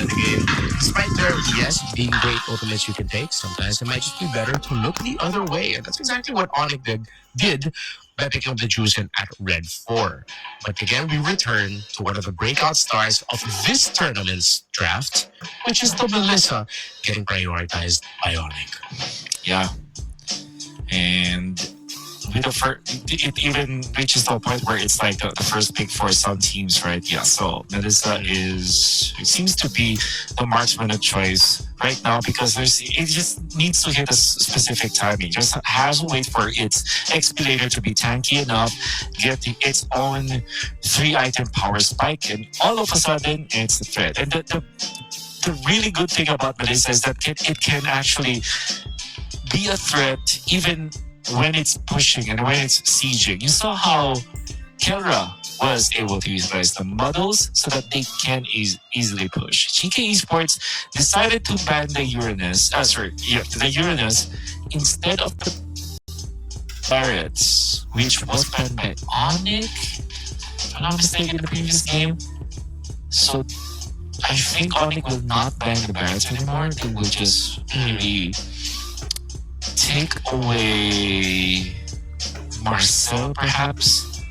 in the game. Despite their, yes, being great ultimates you can take, sometimes it might just be better to look the other way. And that's exactly what Onic did by picking up the Juicen at Red 4. But again, we return to one of the breakout stars of this tournament's draft, which is the Melissa getting prioritized by Onic. Yeah. And with it even reaches to a point where it's like the first pick for some teams, right? Yeah, so Melissa seems to be the marksman of choice right now because it just needs to hit a specific timing. Just has to wait for its XP later to be tanky enough, get its own 3-item power spike, and all of a sudden it's a threat. And the really good thing about Melissa is that it can actually be a threat even when it's pushing and when it's sieging. You saw how Kelra was able to utilize the muddles so that they can easily push. Geekay Esports decided to ban the Uranus, the Uranus instead of the Barretts, which was banned by Onic, if I'm not mistaken, in the previous game. So I think Onic will not ban the Barretts anymore. They will just maybe take away Marcel, perhaps,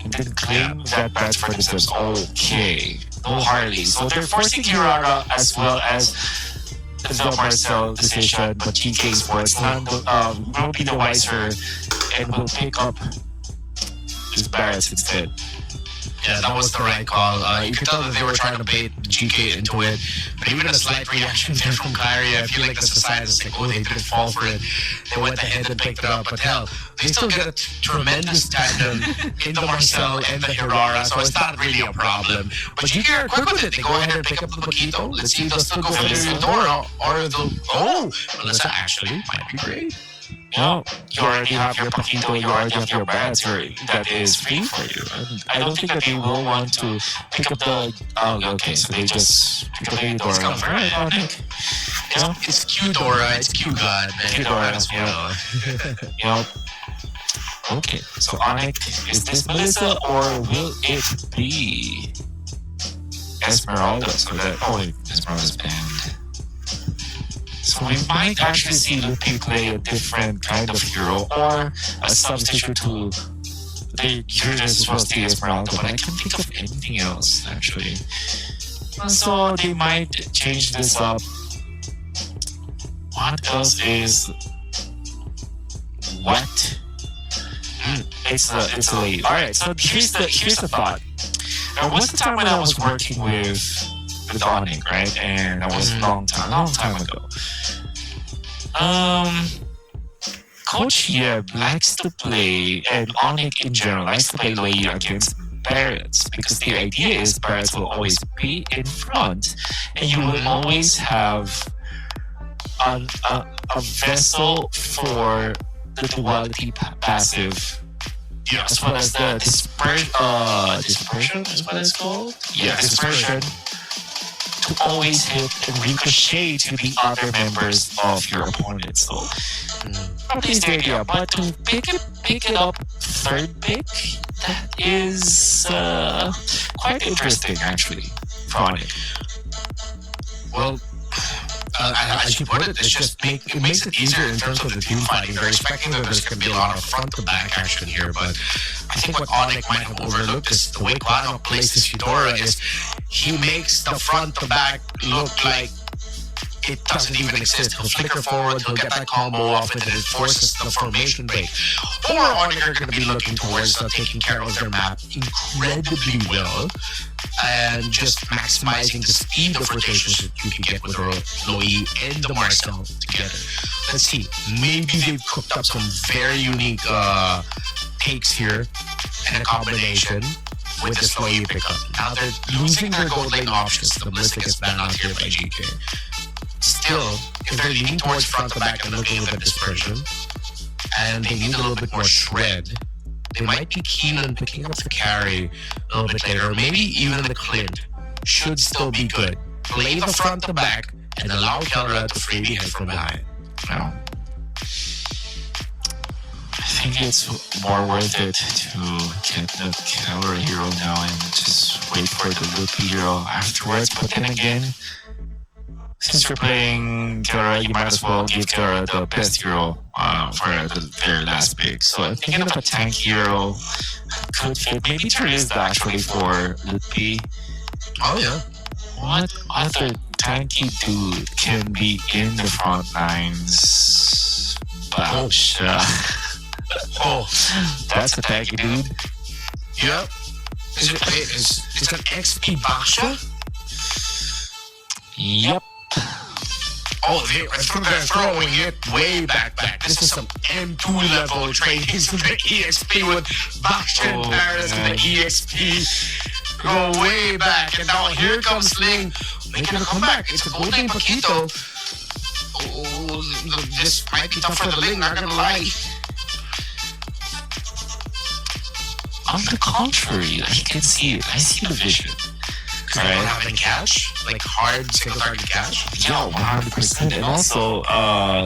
and then claim that badge for themselves. Okay, no Harley. So they're forcing Kirara as well as the Marcel decision, but Geekay Sports will be the wiser and will pick up his Barretts instead. Yeah, that was the right call. You could tell that they were trying to bait GK into it. But even a slight reaction there from Kyrie, I feel like that's a sign. It's like, oh, they didn't fall for it. They went ahead and picked it up. But hell, they still get a tremendous tandem in the Marcel and the Hirara, so it's not really a problem. But GK are quick with it. They go ahead and pick up the Paquito. Let's see if they'll still go for the Eudora or the... Oh, Melissa actually might be great. No, you already have your Paquito, you already have your Barretts that is free for you. I don't think that they will want to pick up the... Oh, okay, so they just pick up the Eudora. Right, Onic. It's Q-Dora, it's Q-God, man. Q-Dora, yeah. Okay, so Onic, is this Melissa or will it be Esmeralda? So that... Oh, wait, Esmeralda's banned. So we might actually see Lupi play a different kind of hero or a substitute to the Uranus as well as the Esmeralda, but I can't think of anything else actually. So they might change this up. What else is what? It's a late. Alright, so here's the thought. There was the time when I was working with Onic, right? And that was a long time ago. Coach Yeb likes to play, and Onic in general likes to play late against Barretts because the idea is Barretts will always be in front, and you will always have a vessel for the duality passive. Yeah, as well as the dispersion is what it's called? Yeah, dispersion. To always hit and ricochet to the other members of your opponent. So, probably is the idea. But to pick it up third pick, that is quite interesting, actually, for Onic. Well, as you put it, it makes it easier in terms of the team fighting. They're expecting that there's going to be a lot of front-to-back action here, but I think what Onic might have overlooked is the way Quano plays this Eudora is he makes the front-to-back look like it doesn't even exist. He'll flicker forward, he'll get that combo off, and then it forces the formation break. Or Onic are going to be looking towards taking care of their map incredibly well and just maximizing the speed of rotations that you can get with Loie and the Marcel together. Let's see. Maybe they've cooked up some very unique takes here and a combination with this Loie pickup. Now they're losing their gold lane options. The Melissa gets banned out here by GK. Still, if they're leaning towards front to back and looking at dispersion, and they need a little bit more shred, they might be keen on picking up the carry a little bit later, or maybe even the Clint should still be good. Play the front to back and allow Kelra to freely hit from behind. Well, I think it's more worth it to get the Killer hero now and just wait for the Loopy hero afterwards. But then again, since you're playing Killer, you might as well give Killer the best hero for their last pick. So I'm thinking of a tank hero could fit. Maybe Therese actually for Loopy. Oh yeah. What other tanky dude can be in the front lines? Bausha. Oh, That's a tanky dude. yep. Is it an XP Basha? Yep. Oh, they're throwing it way back. This is some M2 level trainings from the EXP with Basha and Paris and the EXP. Go way back, and now here comes Ling making a comeback. It's a golden Paquito. Oh, this might be tough for the Ling, not gonna lie. On the contrary, I can see it. I see the vision. Because they don't have any cash, like hard single target cash. Yeah, 100%. And also,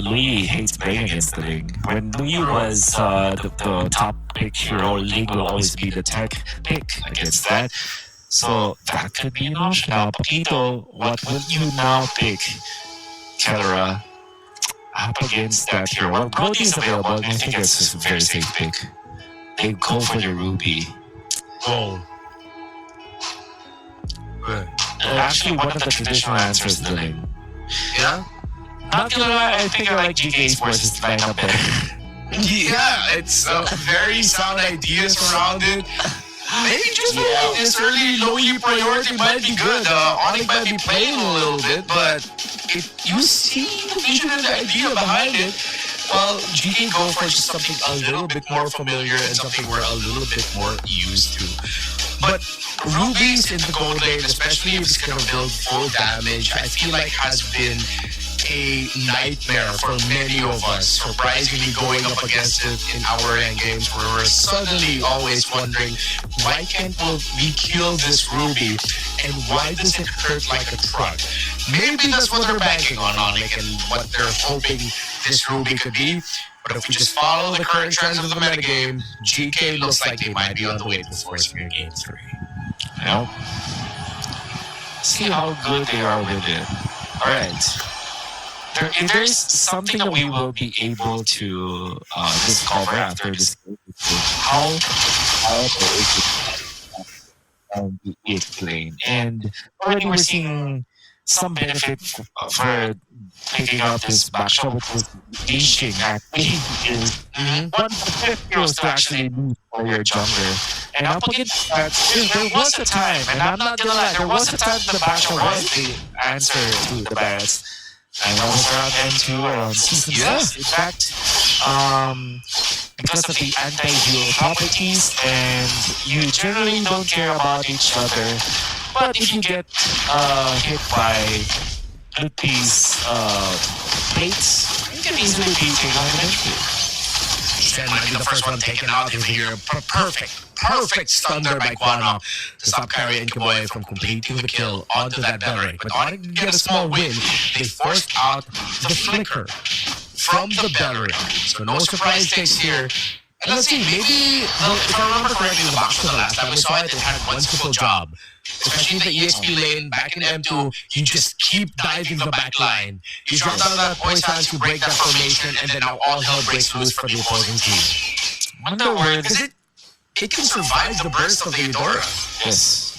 Lee hates playing against the Ling. When Lee was the top pick hero, Ling will always be the tech pick against that. So that could be an option. Now, Paquito, what will you now pick? Kelra up against that hero. Well, Brody is available, and I think it's just a very safe pick. They go for the Ruby. Oh. Actually, one of the traditional answers is the Ling. Yeah? Not gonna lie, I think I like Geekay Esports is line up better. Yeah, it's very sound ideas around it. Maybe just this early low-E priority might be good. Onic might be playing a little bit, but if you see the vision and the idea behind it, well, Geekay go for just something a little bit more familiar and something we're a little bit more used to. But Ruby's in the gold lane, especially if it's going to build full damage, I feel like has been a nightmare for many of us, surprisingly going up against it in our end games where we're suddenly always wondering, why can't we kill this Ruby and why does it hurt like a truck? Maybe that's what they're banking on Onic and what they're hoping this Ruby could be. But if we just follow the current trends of the metagame, Geekay looks like they might be on the way to forcing a game 3. Well, see how good they are with it. Alright. There's something that we will be able to discover after this how the EX lane. And already we're seeing some benefit for picking up this backshot with this leashing actually is one of the best heroes to actually move for your jungler. And up against that, there was a time, and I'm not gonna lie, there was a time the backshot was the answer to the bats. And that was around N2, around Season 6. In fact, because of the anti-heal properties, and you generally don't care about each other. But if you get hit by Loopy's plates, you can easily be taken out eventually. Shen might be the first one taken out of here. Perfect stun there by Guano to stop Kyrie and Kaboy from completing the kill onto that Belric. But Onic did get a small win. They forced out the flicker from the Belric. So no surprise takes here. And let's see, maybe, if I remember correctly, the box the last time we saw it, it had one simple job. Especially in the EXP lane, back in M2, you just keep diving the back line. You drop down that poison to break that formation, and then now all hell breaks loose for the opposing team. Wonder where Because it can survive the burst of the Eudora. Yes.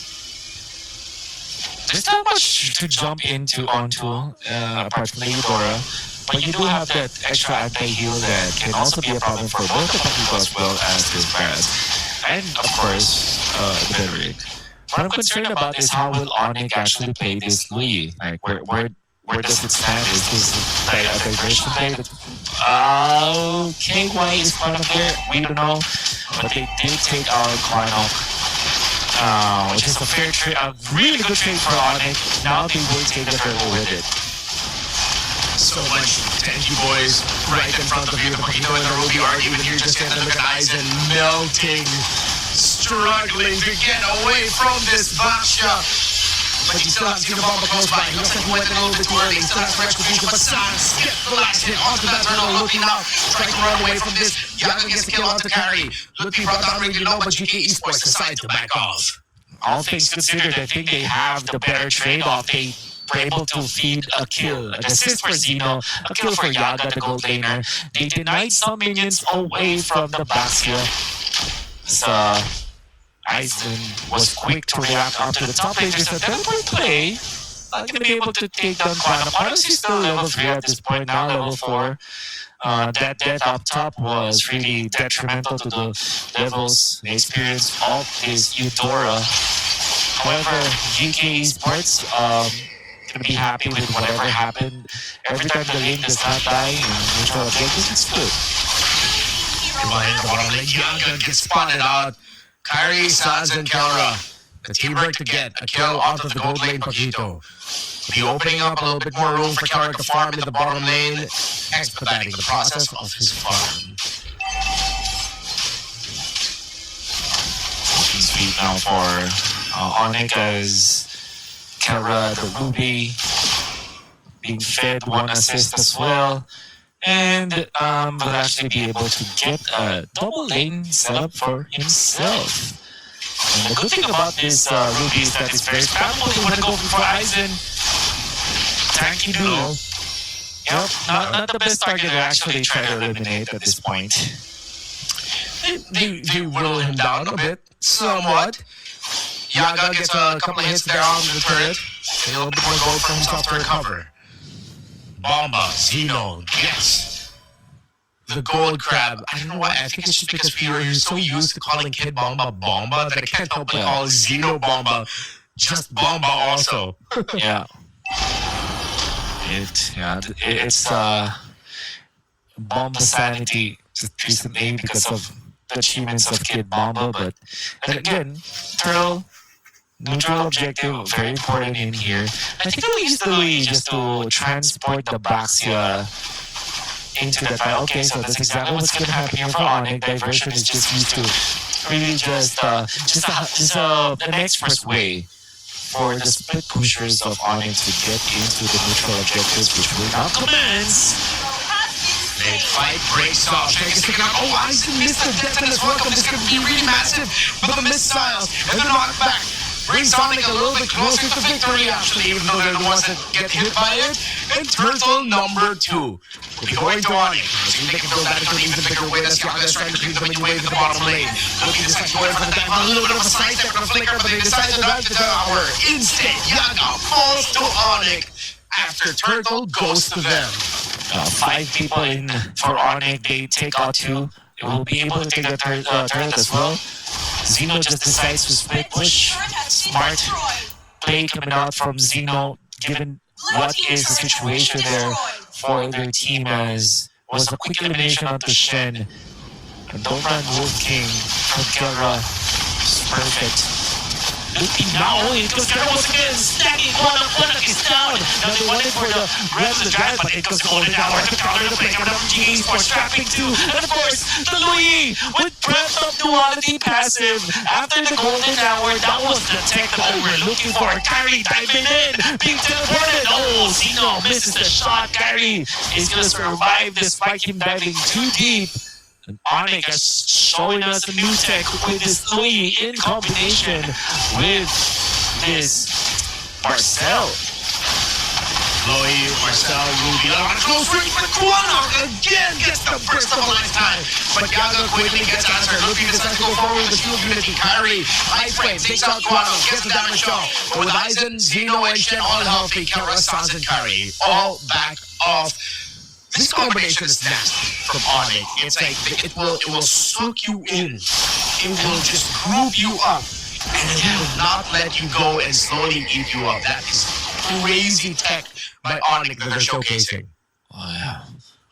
There's not much to jump onto apart from the Eudora. But you do have that extra anti-heal that can also be a problem for both the Paquito as well as this Paras. And of course, the Belric. What I'm concerned about is how will Onic actually play this Lee? Like where does it stand? Is this like a diversion play? KY is part of there. We don't know. But they did take our Chrono. Which is a fair trade, a really good trade for Onic. Now they will take the turtle with it. So much tanky boys right in front of you. The Paquito and the Ruby aren't even here just yet. Look at Aizen melting, struggling to get away from this Basha. but you still have Zeno Bomba close by. He looks like he went a little bit too early. He still has some execution, but Sans skips the last hit onto that turtle, looking out, trying to run away from this. Yaga gets the kill onto Carry. Looking brought down really low, but GK Esports decide to back off. All things considered, I think they have the better trade-off. They were able to feed a kill, an assist for Zeno, a kill for Yaga, the gold laner. They denied some minions away from the Baxia. So, Aizen was quick to react onto the top lane. Just a teleport play. Not going to be able to take down Quantum. Honestly, still level 3 at this point, now level 4. That death up top was really detrimental to the levels and experience of this Eudora. However, GK Esports gonna be happy with whatever happened. Every time the lane does not die in neutral objectives, it's good. Yaga gets spotted out. Kyrie, Sans, and Kelra. The teamwork to get a kill onto the gold lane Paquito. Be opening up a little bit more room for Kelra to farm in the bottom lane, expediting the process of his farm. Sweet now for Onic as Kelra, the Ruby, being fed 1 assist as well. And will actually be able to get a double lane setup for himself. And the good thing about this Ruby is that it's very spammable. They want to go for Aizen. Tanky duo. Yep, not the best target to actually try to eliminate at this point. They whittle him down a bit, somewhat. Yaga gets a couple of hits there on the turret. A little bit more gold for himself to recover. Bomba, Zeno, yes. The gold crab. I don't know why. I think it's just because you're so used to calling Kid Bomba Bomba that I can't help but call Zeno Bomba just Bomba also. Yeah. It's Bomba Sanity just recently because of the achievements of Kid Bomba, but then again, Turtle, neutral objective, very important in here. I think I'll use the Louis just to transport the Baxia into the fight. Okay, so that's exactly what's going to happen here for Onic. Diversion is just used to really just an express way for the split pushers of Onic to get into the neutral objectives, which will now commence. The fight breaks off. Aizen missed the deathless welcome. This could be really massive. But the missiles and the knockback brings Onic a little bit closer to victory, actually, even though they're the ones that get hit by it. And turtle number 2 will be going to Onic. See if they can build that into an even bigger way. That's Yaga trying to create the mini wave in the bottom lane. Looking to decide to go in for the dive. A little bit of a side step and a flicker, but they decide to dive the tower. Instead, Yaga falls to Onic after Turtle goes to them. 5 people in for Onic. They take out 2. They will be able to take the turret as well. Zeno just decides to split push. Smart play coming out from Zeno, given what is the situation there for their team, as was a quick elimination onto Shen. And don't run Wolf King from Kelra. Perfect. Looking now, it goes there once again, stacking one is down. Now they wanted for the rest of the drive, but it goes golden hour. The counter, the play, coming up from GK Esports, trapping 2. And of course, the Louis with breath of duality passive. After the golden hour, that was the tech that we were looking for. Kyrie diving in, being teleported. Oh, Zeno misses the shot. Kyrie is going to survive despite him diving too deep. And Onic is showing us a new tech with this Louis in combination with this Marcel. Louis, Marcel, Ruby, on a close range, but Quanok again gets the burst of a lifetime. But Yaga quickly gets answered. Ruby decides to go forward with the shield unity. Kyrie, high frame, takes out Quanok, gets the damage off. But with Aizen, Zeno, and Shen all healthy, Kelra, Sans, and Kyrie all back off. This combination is nasty from Onic. It's like it will suck you in. It will just group you up, and it will not let you go and slowly eat you up. That is crazy tech by Onic that they're showcasing. Oh yeah.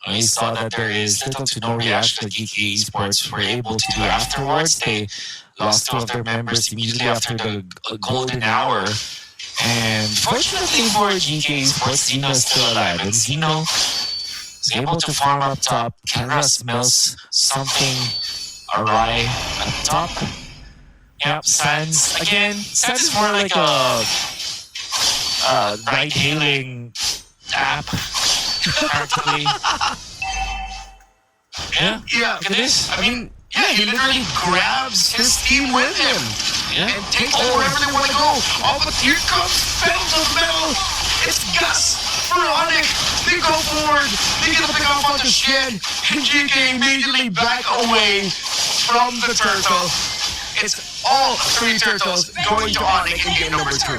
I saw that there is little to no reaction that GK Esports were able to do afterwards. They lost 2 of their members immediately after the golden hour. And fortunately for GK Esports, Zeno is still alive. And Zeno is able to farm up top. Kelra smells something awry at top. Yep, Sans. Again, Sans is more like a ride-hailing app, practically. Yeah. Look at this. I mean, yeah, he literally grabs his team with him and takes them wherever they want to go. Oh, but here comes Pedal to the Metal. It's Gus for Onic. They go forward. They get the pick off onto Shen. And Geekay immediately back away from the turtle. It's all three turtles going to Onic in game number 2.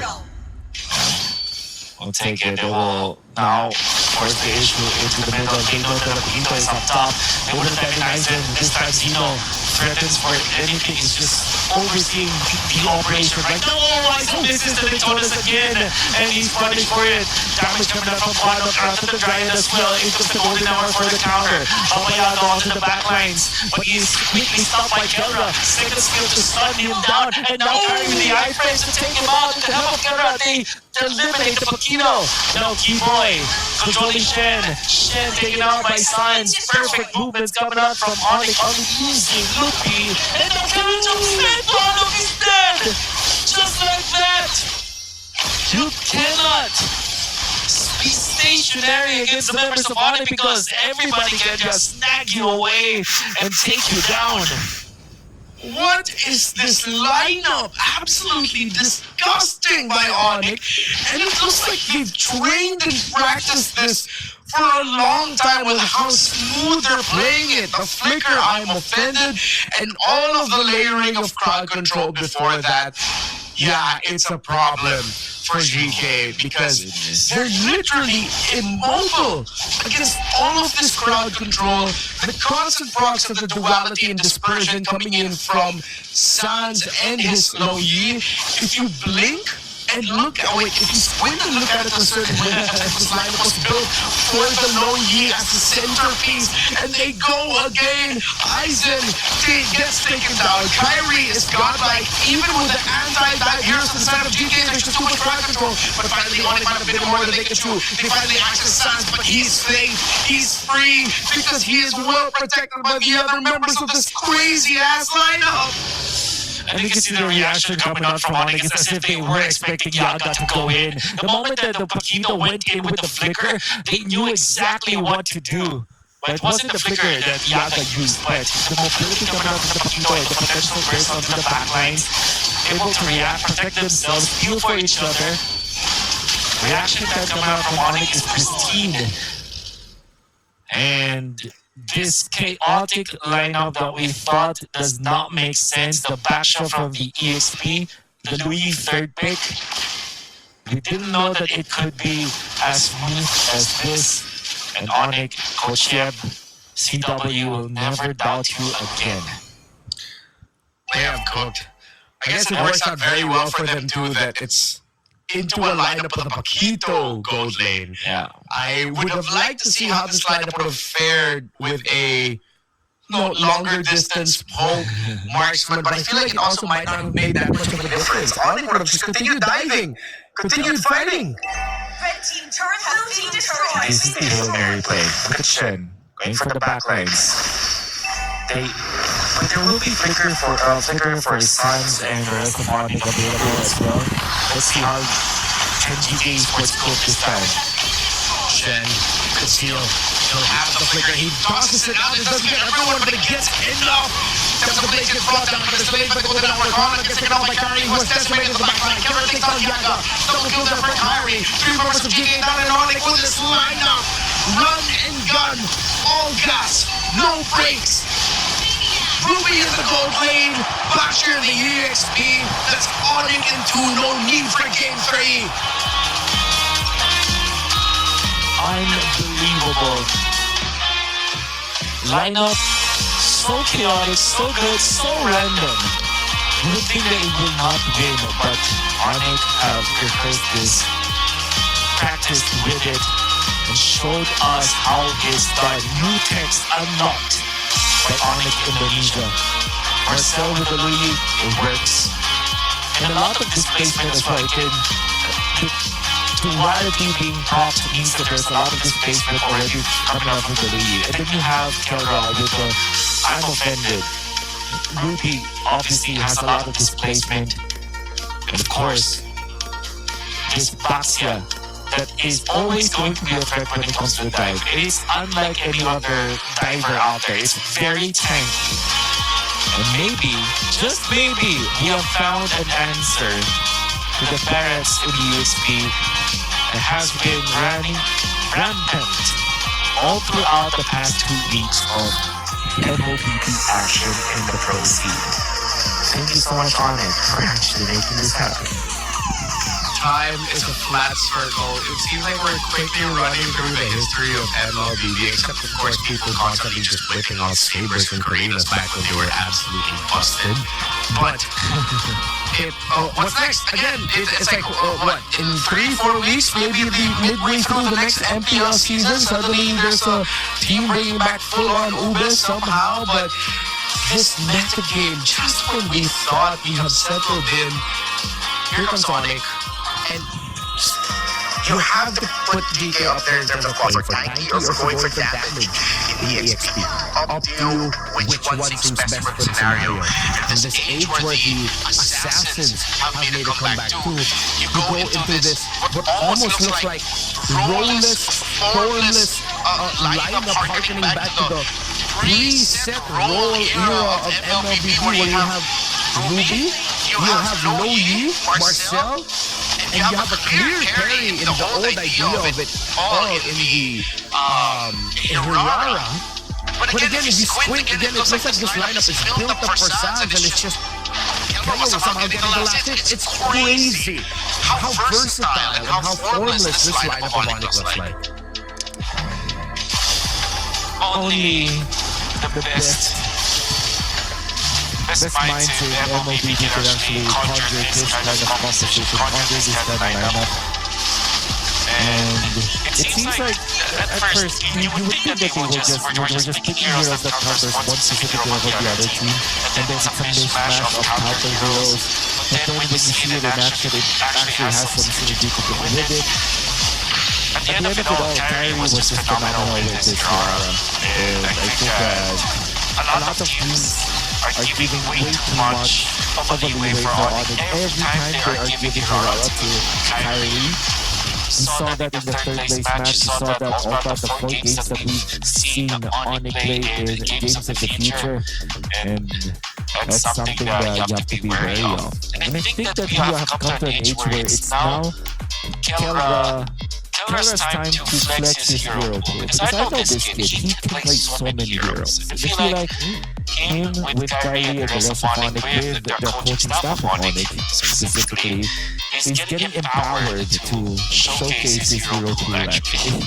We'll take it. They will now force the issue into the middle. They know that Pito is up top. They wouldn't recognize him. This time Zeno threatens for anything. He's just overseeing the operation. Like, no, I saw this is the Victorious again. And he's punished for it. Damage coming out from bottom. Out to the Giant as well. It was the golden hour for the counter. Papayato onto the backlines. But he's quickly stopped by Kelra. Second skill to stun him down. And now carrying the iframes to take him out. With the help of Kelra, they eliminate the Paquito. Now Keyboy controlling Shen. Shen taken out by Signs. Perfect movements coming out from Onic on using Loopy. And now Kevin jumps in. Onic is dead. Just like that. You cannot be stationary against the members of Onic because everybody can just snag you away and take you down. What is this lineup? Absolutely disgusting by Onic. And it looks like they've trained and practiced this for a long time with how smooth they're playing it. The flicker, I'm offended, and all of the layering of crowd control before that. Yeah, it's a problem for Geekay because they're literally immobile against all of this crowd control, the constant procs of the duality and dispersion coming in from Sans and his Low Yi. If you blink and look, if you squint and look at it a certain way, this lineup was built for the Low Yi as the centerpiece, and they go again. Aizen gets taken down. Kyrie is godlike, even with the anti-dive heroes to the side of Geekay. There's just too much crowd control, but finally Onic might have been more than they could chew. They finally access Sans, but he's safe, he's free, because he is well protected by the other members of this crazy-ass lineup. And you can see the reaction coming out from Onic. It's as if they were expecting Yaga to go in. The moment that the Paquito went in with the flicker, they knew exactly what to do. But it wasn't the flicker that Yaga used, but the mobility coming out from the Paquito and the potential burst onto the backlines, able to react, protect themselves, heal for each other. Reaction time coming out from Onic is pristine. And this chaotic lineup that we thought does not make sense, the backshot from the EXP, the Louis third pick, we didn't know that it could be as smooth as this. And Onic, Coach Yeb, CW will never doubt you again. They have cooked. I guess it works out very well for them too that it's into a lineup with a Paquito gold lane. Yeah. I would have liked to see how this lineup would have fared with a longer distance poke marksman, but I feel like it also might not have made that much of a difference. Onic would have just continued diving, continued fighting. Red team turret has been destroyed. This is the Hail Mary play. Look at Shen going for the backlines. But there will be flicker for Suns and the rest of Onic available as well. Let's see how Geekay Esports cope this time. Shen could steal. He'll have the flicker. He tosses it out. It doesn't get everyone, but it gets enough. The blade gets brought down, but it's made by the golden hour. Onic gets taken out by Kyrie, who has decimated the backline. Kelra takes down Yaga. Double kill there for Kyrie. 3 members of Geekay down and Onic with this lineup. Run and gun. All gas. No brakes. Ruby in the gold lane, Basher in the EXP, that's Onic in 2, no need for game 3. Unbelievable. Lineup, so chaotic, so good, so random. You would think that it will not win, but Onic have rehearsed this, practiced with it, and showed us how it's done. New text unlocked by Onic Indonesia. Marcel with the Louis, it works. And a lot of displacement as well. The duality being propped means that there's a lot of displacement already coming out with the Louis. And then you have Kelra with the I'm offended. Ruby obviously has a lot of displacement. And of course, this Baxia that is always going to be a threat when it comes to the dive. It is unlike any other diver out there. It's very tanky. And maybe, just maybe, we have found an answer to the barracks in the USP that has been running rampant all throughout the past 2 weeks of MLBB action in the pro scene. Thank you so much, Onic, for actually making this happen. Time is a flat circle. It seems like we're quickly running through the history of MLBB, except of course people constantly just whipping out sabers and Karinas back when they were absolutely busted. But what's next? Again, it's like what, in 3-4 weeks, maybe midway through the next MPL season, suddenly there's a team bringing back full-on Ubis somehow. But this meta game, just when we thought we have settled in, here comes Onic. And you have to put Geekay up there in terms of going for 90 or going for damage in EXP. Up to you which one seems best for the scenario. In this age where the assassins have made a comeback too, you go into this what almost looks like rollless, formless lineup harkening back to the preset role era of MLBB where you have Ruby, you have Low Yi, Marcel, and you have a clear carry in the old idea of it all in the Hirara. But again, if you squint again, it looks like this lineup is built up for Sav, and it's just Kelly was somehow getting the last hit. It's crazy how versatile and how formless this lineup of Onic looks like. Only the best minds in MLBB can actually conjure this kind of composition, conjure this kind of lineup. And it seems like at first you would think that we're just picking heroes that counters one specific hero over the other team, and then it's a mishmash of counter heroes. But then when you see it in action, it actually has some synergy to go with it. At the end of it all, Kyrie was just phenomenal with this Hirara, and I think that a lot of teams are giving way too much of a leeway for Onic. Every time they are giving Hirara to Kyrie, we saw that in the third place match, we saw that all throughout the 4 games that we've seen Onic play in games of the future, and that's something that you have to be wary of. And I think that we have come to an age where it's now Kelra's time to flex his hero pool. Because I know this kid, he can play so many heroes. I feel like him with Kyrie and the rest of Onic, with the coaching staff of Onic specifically, is getting empowered to showcase his hero pool actually.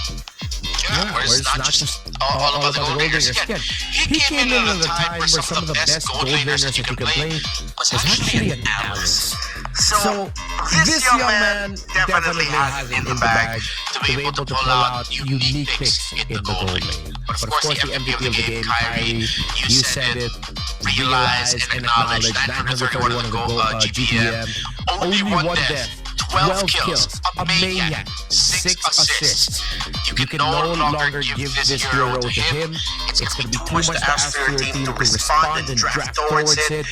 Yeah, where it's not just all about the gold laners again. He came in at a time where some of the best gold laners that you could play was actually an Alice. So this young man definitely has it in the bag to be able to pull out unique picks in the gold lane. But of course, the MVP of the game, Kyrie, you said it, realized and acknowledged 931 of the gold GPM, only one death. 12 kills, a maniac, 6 assists. You can no longer give this hero to him. It's going to be too much to ask for your team to respond and draft towards it.